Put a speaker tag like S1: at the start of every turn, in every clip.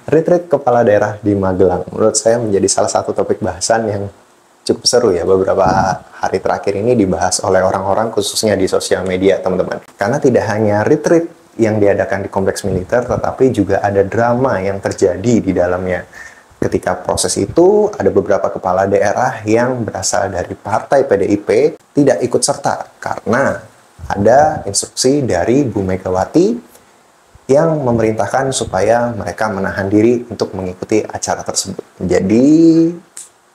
S1: Retreat kepala daerah di Magelang menurut saya menjadi salah satu topik bahasan yang cukup seru ya. Beberapa hari terakhir ini dibahas oleh orang-orang khususnya di sosial media, teman-teman. Karena tidak hanya retreat yang diadakan di kompleks militer, tetapi juga ada drama yang terjadi di dalamnya. Ketika proses itu, ada beberapa kepala daerah yang berasal dari partai PDIP tidak ikut serta karena ada instruksi dari Bu Megawati yang memerintahkan supaya mereka menahan diri untuk mengikuti acara tersebut. Jadi,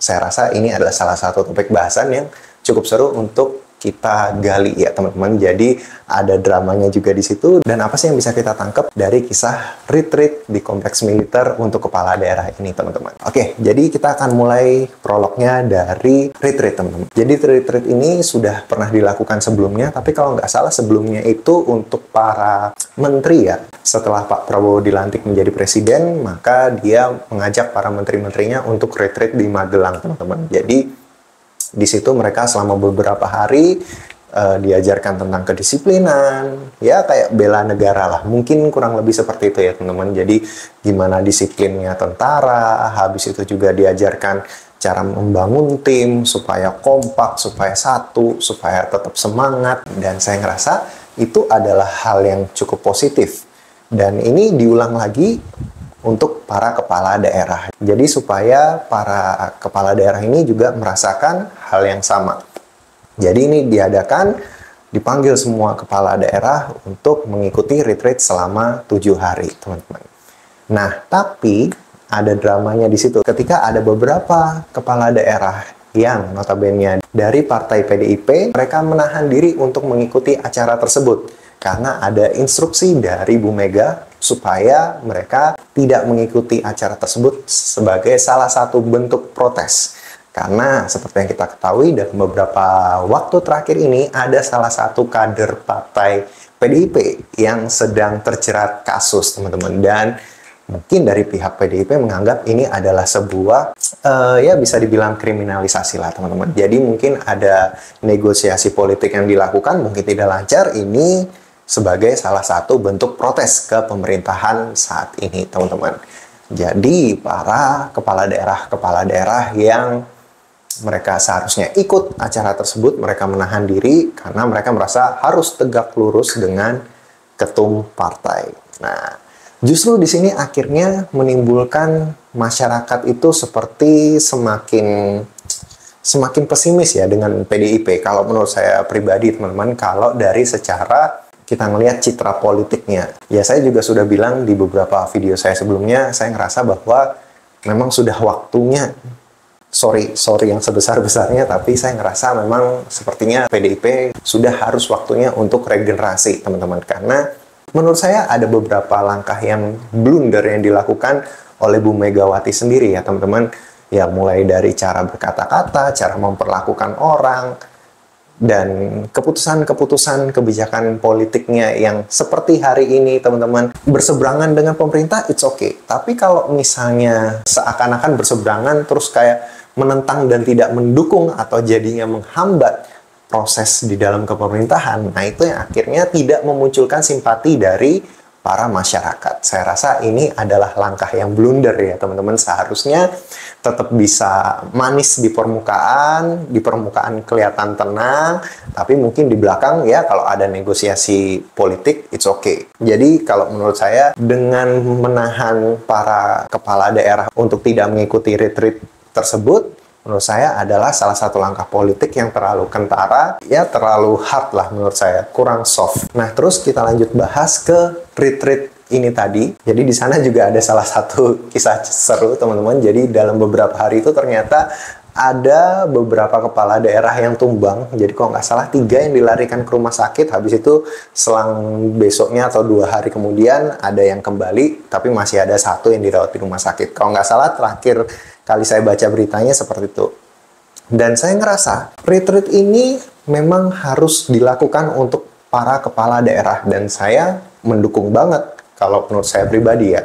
S1: saya rasa ini adalah salah satu topik bahasan yang cukup seru untuk kita gali ya teman-teman. Jadi ada dramanya juga di situ. Dan apa sih yang bisa kita tangkap dari kisah retreat di kompleks militer untuk kepala daerah ini teman-teman. Oke, jadi kita akan mulai prolognya dari retreat teman-teman. Jadi retreat ini sudah pernah dilakukan sebelumnya, tapi kalau nggak salah sebelumnya itu untuk para menteri ya. Setelah Pak Prabowo dilantik menjadi presiden, maka dia mengajak para menteri-menterinya untuk retreat di Magelang teman-teman. Jadi di situ mereka selama beberapa hari diajarkan tentang kedisiplinan, ya kayak bela negara lah. Mungkin kurang lebih seperti itu ya teman-teman. Jadi gimana disiplinnya tentara, habis itu juga diajarkan cara membangun tim supaya kompak, supaya satu, supaya tetap semangat. Dan saya ngerasa itu adalah hal yang cukup positif. Dan ini diulang lagi untuk para kepala daerah. Jadi supaya para kepala daerah ini juga merasakan hal yang sama. Jadi ini diadakan, dipanggil semua kepala daerah untuk mengikuti retreat selama 7 hari, teman-teman. Nah, tapi ada dramanya di situ. Ketika ada beberapa kepala daerah yang notabene dari partai PDIP, mereka menahan diri untuk mengikuti acara tersebut. Karena ada instruksi dari Bu Mega supaya mereka tidak mengikuti acara tersebut sebagai salah satu bentuk protes. Karena seperti yang kita ketahui dalam beberapa waktu terakhir ini ada salah satu kader partai PDIP yang sedang terjerat kasus, teman-teman. Dan mungkin dari pihak PDIP menganggap ini adalah sebuah ya bisa dibilang kriminalisasi lah teman-teman. Jadi mungkin ada negosiasi politik yang dilakukan, mungkin tidak lancar, ini sebagai salah satu bentuk protes ke pemerintahan saat ini teman-teman. Jadi para kepala daerah yang mereka seharusnya ikut acara tersebut, mereka menahan diri karena mereka merasa harus tegak lurus dengan ketum partai. Nah, justru di sini akhirnya menimbulkan masyarakat itu seperti semakin pesimis ya dengan PDIP. Kalau menurut saya pribadi teman-teman, kalau dari secara kita ngelihat citra politiknya. Ya saya juga sudah bilang di beberapa video saya sebelumnya, saya ngerasa bahwa memang sudah waktunya, sorry yang sebesar-besarnya, tapi saya ngerasa memang sepertinya PDIP sudah harus waktunya untuk regenerasi teman-teman. Karena menurut saya ada beberapa langkah yang blunder yang dilakukan oleh Bu Megawati sendiri ya teman-teman. Ya mulai dari cara berkata-kata, cara memperlakukan orang, dan keputusan-keputusan kebijakan politiknya yang seperti hari ini teman-teman berseberangan dengan pemerintah, it's okay. Tapi kalau misalnya seakan-akan berseberangan terus kayak menentang dan tidak mendukung atau jadinya menghambat proses di dalam kepemerintahan, nah itu yang akhirnya tidak memunculkan simpati dari para masyarakat. Saya rasa ini adalah langkah yang blunder ya teman-teman. Seharusnya tetap bisa manis di permukaan kelihatan tenang, tapi mungkin di belakang ya kalau ada negosiasi politik, it's okay. Jadi kalau menurut saya dengan menahan para kepala daerah untuk tidak mengikuti retreat tersebut, menurut saya adalah salah satu langkah politik yang terlalu kentara, ya terlalu hard lah menurut saya, kurang soft. Nah terus kita lanjut bahas ke retreat ini tadi. Jadi di sana juga ada salah satu kisah seru teman-teman. Jadi dalam beberapa hari itu ternyata ada beberapa kepala daerah yang tumbang. Jadi kalau nggak salah 3 yang dilarikan ke rumah sakit. Habis itu selang besoknya atau 2 hari kemudian ada yang kembali, tapi masih ada 1 yang dirawat di rumah sakit. Kalau nggak salah terakhir kali saya baca beritanya seperti itu. Dan saya ngerasa retreat ini memang harus dilakukan untuk para kepala daerah. Dan saya mendukung banget kalau menurut saya pribadi ya.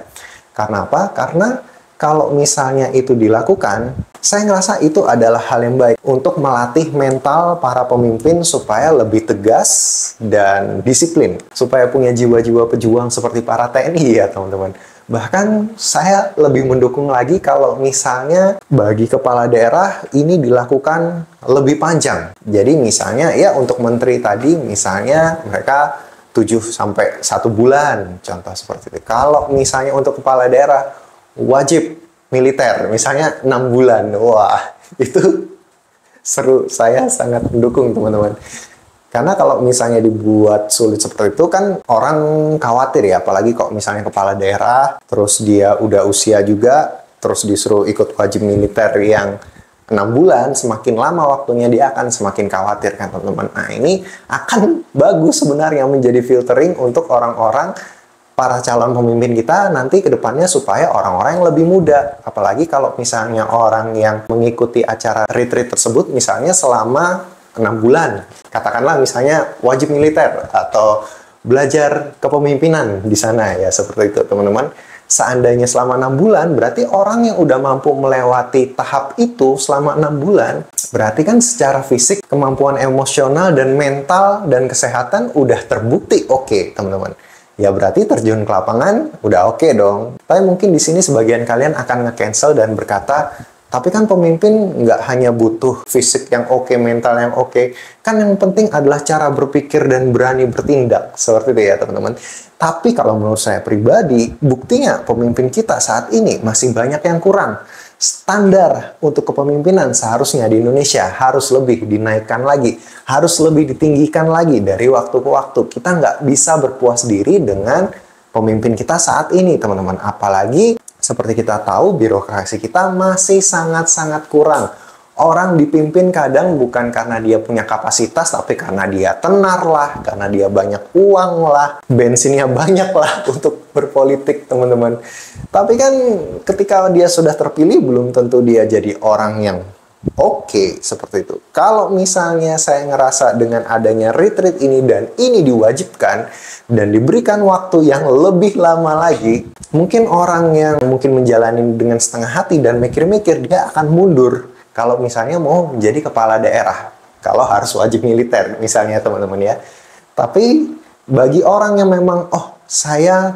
S1: Karena apa? Karena kalau misalnya itu dilakukan, saya ngerasa itu adalah hal yang baik untuk melatih mental para pemimpin supaya lebih tegas dan disiplin. Supaya punya jiwa-jiwa pejuang seperti para TNI ya teman-teman. Bahkan saya lebih mendukung lagi kalau misalnya bagi kepala daerah ini dilakukan lebih panjang. Jadi misalnya ya untuk menteri tadi misalnya mereka 7 sampai 1 bulan, contoh seperti itu. Kalau misalnya untuk kepala daerah wajib militer, misalnya 6 bulan. Wah, itu seru. Saya sangat mendukung, teman-teman. Karena kalau misalnya dibuat sulit seperti itu kan orang khawatir ya, apalagi kok misalnya kepala daerah, terus dia udah usia juga, terus disuruh ikut wajib militer yang 6 bulan, semakin lama waktunya dia akan semakin khawatir kan teman-teman. Nah ini akan bagus sebenarnya menjadi filtering untuk orang-orang, para calon pemimpin kita nanti ke depannya supaya orang-orang yang lebih muda. Apalagi kalau misalnya orang yang mengikuti acara retreat tersebut misalnya selama 6 bulan. Katakanlah misalnya wajib militer atau belajar kepemimpinan di sana ya, seperti itu teman-teman. Seandainya selama 6 bulan, berarti orang yang udah mampu melewati tahap itu selama 6 bulan, berarti kan secara fisik, kemampuan emosional dan mental dan kesehatan udah terbukti oke, teman-teman. Ya berarti terjun ke lapangan udah oke dong. Tapi mungkin di sini sebagian kalian akan nge-cancel dan berkata, tapi kan pemimpin nggak hanya butuh fisik yang oke, mental yang oke. Kan yang penting adalah cara berpikir dan berani bertindak. Seperti itu ya teman-teman. Tapi kalau menurut saya pribadi, buktinya pemimpin kita saat ini masih banyak yang kurang. Standar untuk kepemimpinan seharusnya di Indonesia harus lebih dinaikkan lagi. Harus lebih ditinggikan lagi dari waktu ke waktu. Kita nggak bisa berpuas diri dengan pemimpin kita saat ini teman-teman. Apalagi seperti kita tahu, birokrasi kita masih sangat-sangat kurang. Orang dipimpin kadang bukan karena dia punya kapasitas, tapi karena dia tenar lah, karena dia banyak uang lah, bensinnya banyak lah untuk berpolitik, teman-teman. Tapi kan ketika dia sudah terpilih, belum tentu dia jadi orang yang oke, seperti itu. Kalau misalnya saya ngerasa dengan adanya retreat ini dan ini diwajibkan dan diberikan waktu yang lebih lama lagi, mungkin orang yang mungkin menjalani dengan setengah hati dan mikir-mikir, dia akan mundur kalau misalnya mau menjadi kepala daerah. Kalau harus wajib militer, misalnya teman-teman ya. Tapi bagi orang yang memang,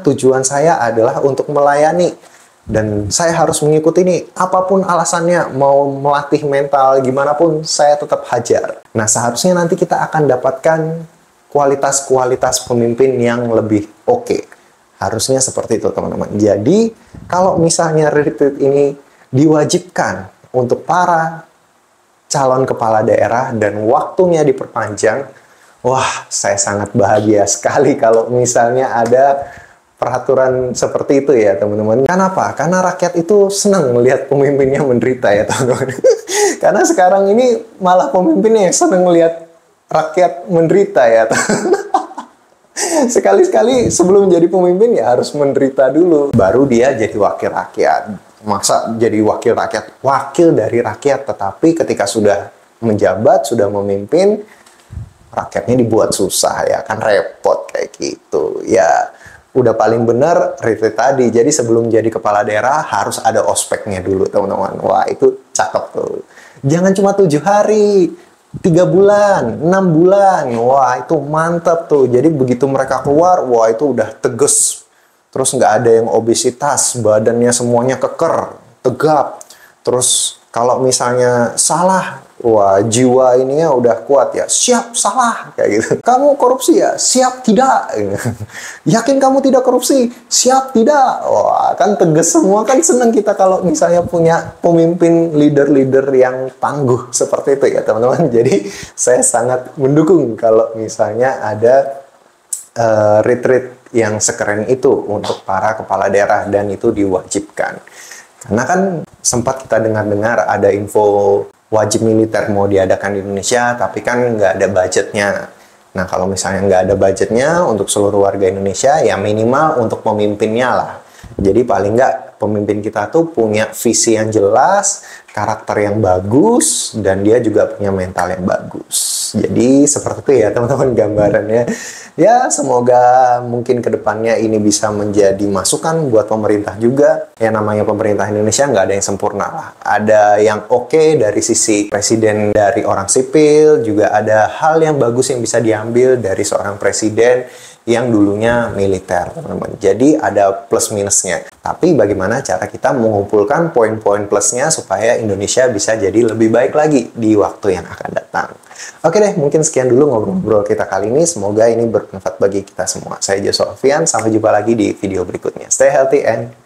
S1: tujuan saya adalah untuk melayani, dan saya harus mengikuti ini, apapun alasannya, mau melatih mental, gimana pun, saya tetap hajar. Nah, seharusnya nanti kita akan dapatkan kualitas-kualitas pemimpin yang lebih oke. Harusnya seperti itu, teman-teman. Jadi, kalau misalnya retreat ini diwajibkan untuk para calon kepala daerah dan waktunya diperpanjang, wah, saya sangat bahagia sekali kalau misalnya ada peraturan seperti itu ya teman-teman. Kenapa? Karena rakyat itu senang melihat pemimpinnya menderita ya teman-teman. Karena sekarang ini malah pemimpinnya yang senang melihat rakyat menderita ya teman-teman. Sekali-sekali sebelum jadi pemimpin ya harus menderita dulu, baru dia jadi wakil rakyat. Masa jadi wakil rakyat? Wakil dari rakyat, tetapi ketika sudah menjabat, sudah memimpin, rakyatnya dibuat susah ya, kan repot kayak gitu ya. Udah paling benar retreat tadi. Jadi sebelum jadi kepala daerah harus ada ospeknya dulu teman-teman. Wah itu cakep tuh. Jangan cuma 7 hari, 3 bulan, 6 bulan. Wah itu mantap tuh. Jadi begitu mereka keluar, wah itu udah tegas. Terus nggak ada yang obesitas, badannya semuanya keker, tegap. Terus kalau misalnya salah, wah jiwa ininya udah kuat ya, siap salah kayak gitu. Kamu korupsi ya, siap tidak. Yakin kamu tidak korupsi, siap tidak. Wah kan tegas semua, kan seneng kita kalau misalnya punya pemimpin leader-leader yang tangguh seperti itu ya teman-teman. Jadi saya sangat mendukung kalau misalnya ada retreat yang sekeren itu untuk para kepala daerah dan itu diwajibkan. Karena kan sempat kita dengar-dengar ada info wajib militer mau diadakan di Indonesia, tapi kan nggak ada budgetnya. Nah, kalau misalnya nggak ada budgetnya untuk seluruh warga Indonesia, ya minimal untuk pemimpinnya lah. Jadi paling nggak pemimpin kita tuh punya visi yang jelas, karakter yang bagus, dan dia juga punya mental yang bagus. Jadi seperti itu ya teman-teman gambarannya. Ya semoga mungkin kedepannya ini bisa menjadi masukan buat pemerintah juga. Ya namanya pemerintah Indonesia nggak ada yang sempurna lah. Ada yang oke dari sisi presiden dari orang sipil, juga ada hal yang bagus yang bisa diambil dari seorang presiden yang dulunya militer, teman-teman. Jadi ada plus minusnya. Tapi bagaimana cara kita mengumpulkan poin-poin plusnya supaya Indonesia bisa jadi lebih baik lagi di waktu yang akan datang. Oke deh, mungkin sekian dulu ngobrol-ngobrol kita kali ini. Semoga ini bermanfaat bagi kita semua. Saya Joshua Alfian, sampai jumpa lagi di video berikutnya. Stay healthy and